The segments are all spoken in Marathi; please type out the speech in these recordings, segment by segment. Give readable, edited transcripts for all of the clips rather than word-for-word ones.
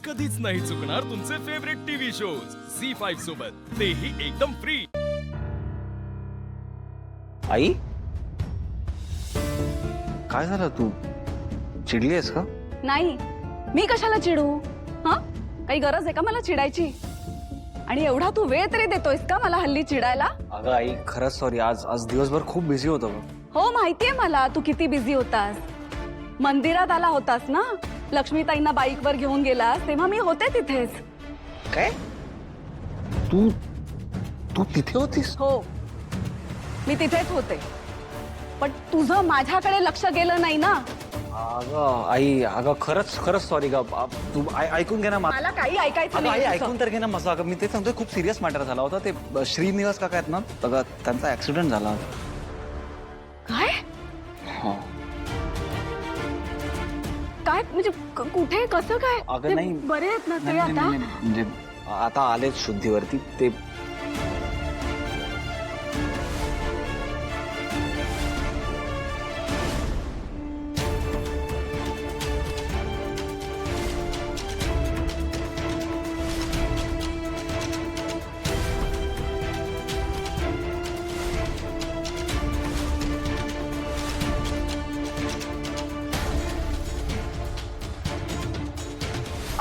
कधीच नाही चुकणार तुमचे फेवरेट टीव्ही शोज झी5 सोबत, तेही एकदम फ्री। आई काय झालं, तू चिडली आहेस का? नाही, मी कशाला चिडू? हा, काही गरज आहे का मला चिडायची? आणि एवढा तू वेळ तरी देतोयस का मला हल्ली चिडायला? अगं आई, खरंच सॉरी, आज दिवसभर खूप बिझी होतो गं. हो, माहितीये मला तू किती बिझी होतास. मंदिरात आला होतास ना, लक्ष्मीताईंना बाईकवर घेऊन गेलास तेव्हा मी होते तिथेच. काय? तू तू तिथे होतीस? हो, मी तिथेच होते, पण तुझं माझ्याकडे लक्ष गेलं नाही ना. अगं आई, अगं खरंच सॉरी ग. तू ऐकून घे ना मला काही ऐकायचं अगं आई, नाही. ऐकून तर घे ना माझं. अगं मी ते सांगतोय, खूप सिरियस मॅटर झाला होता. ते श्रीनिवास काका आहेत ना, अगं त्यांचा ऍक्सिडेंट झाला. काय हा. काय म्हणजे कुठे, कसं काय? अगं ते नाही, बरे आहेत ना ते नाही, आता? नाही, नाही, म्हणजे आता आलेच शुद्धीवरती ते.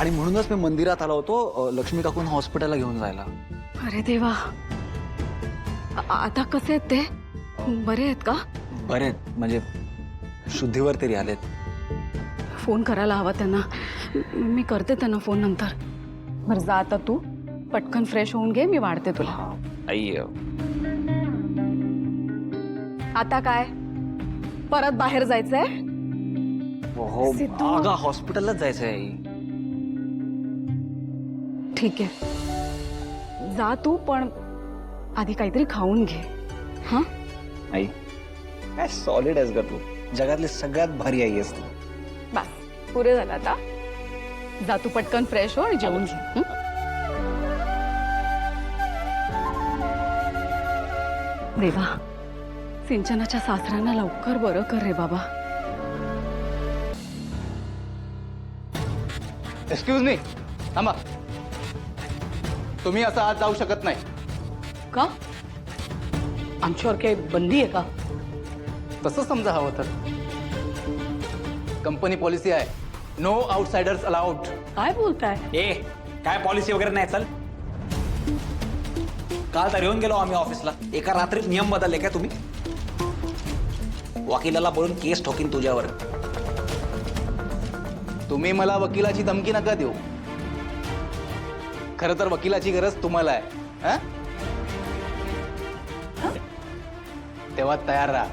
आणि म्हणूनच मी मंदिरात आलो होतो लक्ष्मी काकून हॉस्पिटलला घेऊन जायला. अरे देवा, आता कसे आहेत ते? बरे आहेत का? बरे आहेत, म्हणजे शुद्धीवर तरी आलेत. फोन करायला हवा त्यांना. मी करते त्यांना फोन नंतर. बरं जा आता तू पटकन फ्रेश होऊन घे, मी वाढते तुला. आई आता काय परत बाहेर जायचंय? हो, सिद्धू. अगं हॉस्पिटललाच जायचंय आई. ठीक आहे, जा तू, पण आधी काहीतरी खाऊन घे. हा, आई काय सॉलिड आहेस ग तू, जगातली सगळ्यात भारी आई आहेस तू. बस पुरे झालं आता. जा तू पटकन फ्रेश हो आणि जेवून घे. हं? देवा, सिंचनाच्या सासऱ्यांना लवकर बरं कर रे बाबा. एक्सक्यूज मी, थांबा. तुम्ही असं आत जाऊ शकत नाही. का? आमच्यावर काही बंदी आहे का? तसं समजा हवं तर. कंपनी पॉलिसी आहे, नो आउटसाइडर्स अलाउड. काय बोलताय? ए काय पॉलिसी वगैरे नाही. चल, काल तर येऊन गेलो आम्ही ऑफिसला, एका रात्रीत नियम बदलले काय तुम्ही? वकिलाला बोलून केस ठोकीन तुझ्यावर. तुम्ही मला वकिलाची धमकी नका देऊ. खरं तर वकिलाची गरज तुम्हाला आहे. हं? तेव्हा तयार राहा.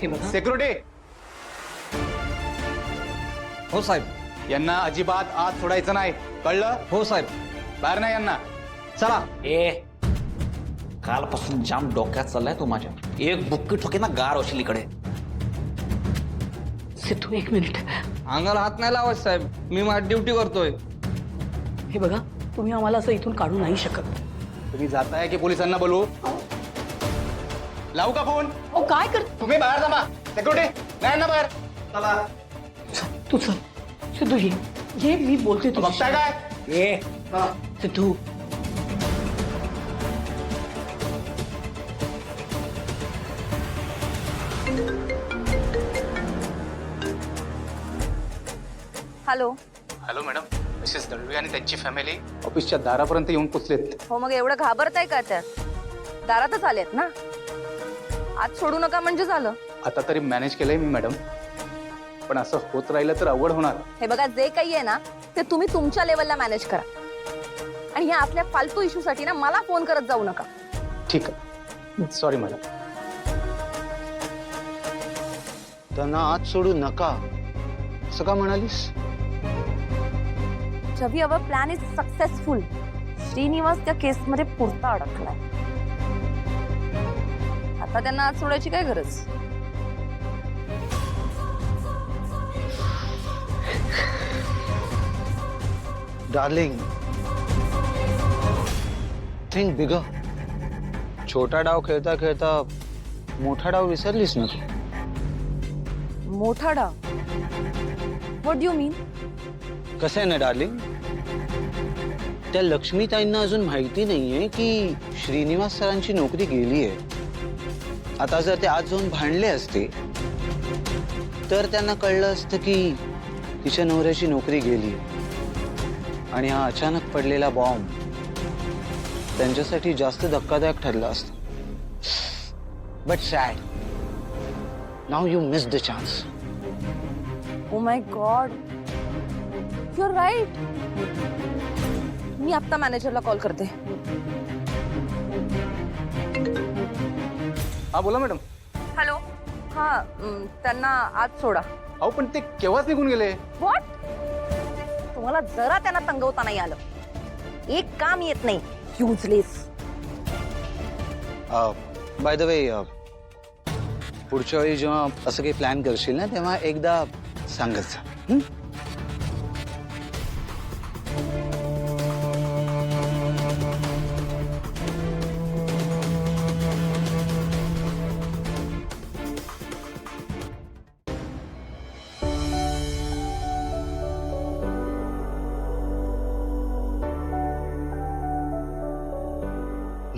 हे बघा, सिक्युरिटी, हो साहेब. यांना अजिबात आत सोडायचं नाही, कळलं? हो साहेब. बाहेर नाही यांना. चला. ए कालपासून जाम डोक्यात चाललाय तू माझ्या. एक बुक्की ठोके ना गार वशिलीकडे. सिद्धू एक मिनिट. अंगाला हात नाही लावत साहेब, मी माझी ड्युटी करतोय. हे बघा, तुम्ही आम्हाला असं इथून काढू नाही शकत. तुम्ही जाताय की पोलिसांना बोलू? लावू का फोन? ओ काय कर? तुम्ही बाहेर जमा. सिक्युरिटी, नाही ना बाहेर. चला. तू चल. सिद्धू ये मी बोलते बघताय तुझ्याशी. काय? ए Siddhu, hello. Hello madam, Mrs Dalvi आणि त्यांची फॅमिली ऑफिसच्या दारापर्यंत येऊन पोचलेत. हो, मग एवढं घाबरताय का? त्यात दारातच आलेत ना, आज सोडू नका म्हणजे झालं. आता तरी मॅनेज केलंय मी मॅडम, पण असं होत राहिलं तर अवघड होणार. हे बघा, जे काही आहे ना ते तुम्ही तुमच्या लेवलला मॅनेज करा, आणि ह्या असल्या फालतू इश्यूसाठी ना मला फोन करत जाऊ नका. ठीक आहे, सॉरी मॅडम. त्यांना आत सोडू नका असं का म्हणालीस? Ravi, our plan is successful. Shrinivas त्या केसमध्ये पुरता अडकलाय. आता त्यांना आत सोडायची काय गरज? डार्लिंग, थिंक बिगर. छोटा डाव खेळता खेळता मोठा डाव विसरलीस ना तू? मोठा डाव? व्हॉट डू यू मीन? कसं आहे ना डार्लिंग, त्या लक्ष्मीताईंना अजून माहिती नाहीये की श्रीनिवास सरांची नोकरी गेली आहे. आता जर ते आज जाऊन भांडले असते तर त्यांना कळलं असतं की तिच्या नवऱ्याची नोकरी गेली आणि हा अचानक पडलेला बॉम्ब त्यांच्यासाठी जास्त धक्कादायक ठरला असता. But sad, now you miss the chance. Oh my God, you are right. मी आत्ता मॅनेजरला कॉल करते. हा बोला मॅडम. हॅलो. हा त्यांना आज सोडा. अहो पण ते केव्हाच निघून गेले. व्हॉट? तुम्हाला जरा त्यांना तंगवता नाही आलं. एक काम येत नाही. युजलेस. बाय द वे, पुढच्या वेळी जेव्हा असं काही प्लॅन करशील ना तेव्हा एकदा सांगत जा. हं?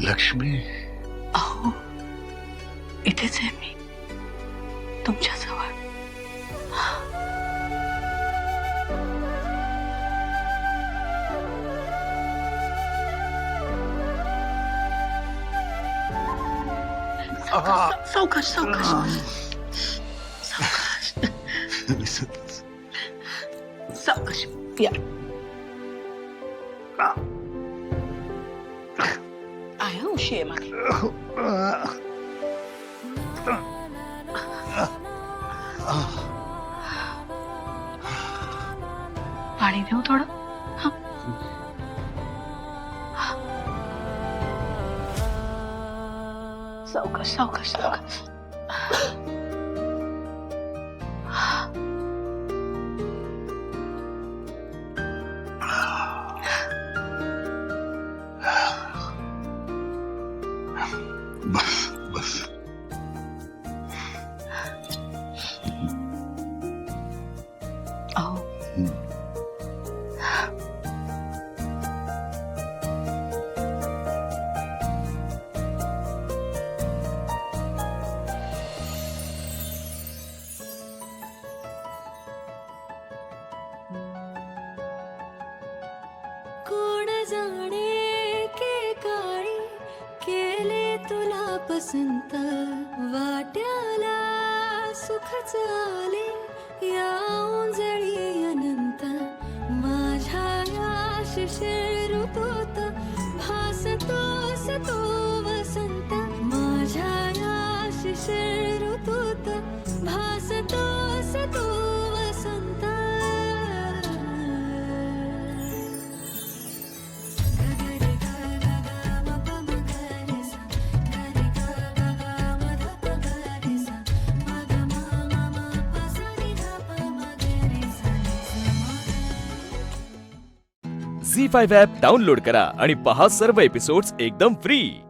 लक्ष्मी, अहो, इथेच आहे मी, तुमच्याजवळ. सावकाश सावकाश सावकाश सावकाश. या आया उशी आहे मागे. पाणी देऊ थोडं. हं. सावकाश सावकाश सावकाश. बस बस. अहो, कोण जाणे के काळी केले तुला पसंत वाट्याला सुखच आले या उंजळी अनंत माझ्या या शिशिर ऋतूत भासतोस तू वसंत माझ्या या शिशिर ऋतूत भासतोस तू वसंत झी5 ॲप डाउनलोड करा आणि पहा सर्व एपिसोड्स एकदम फ्री.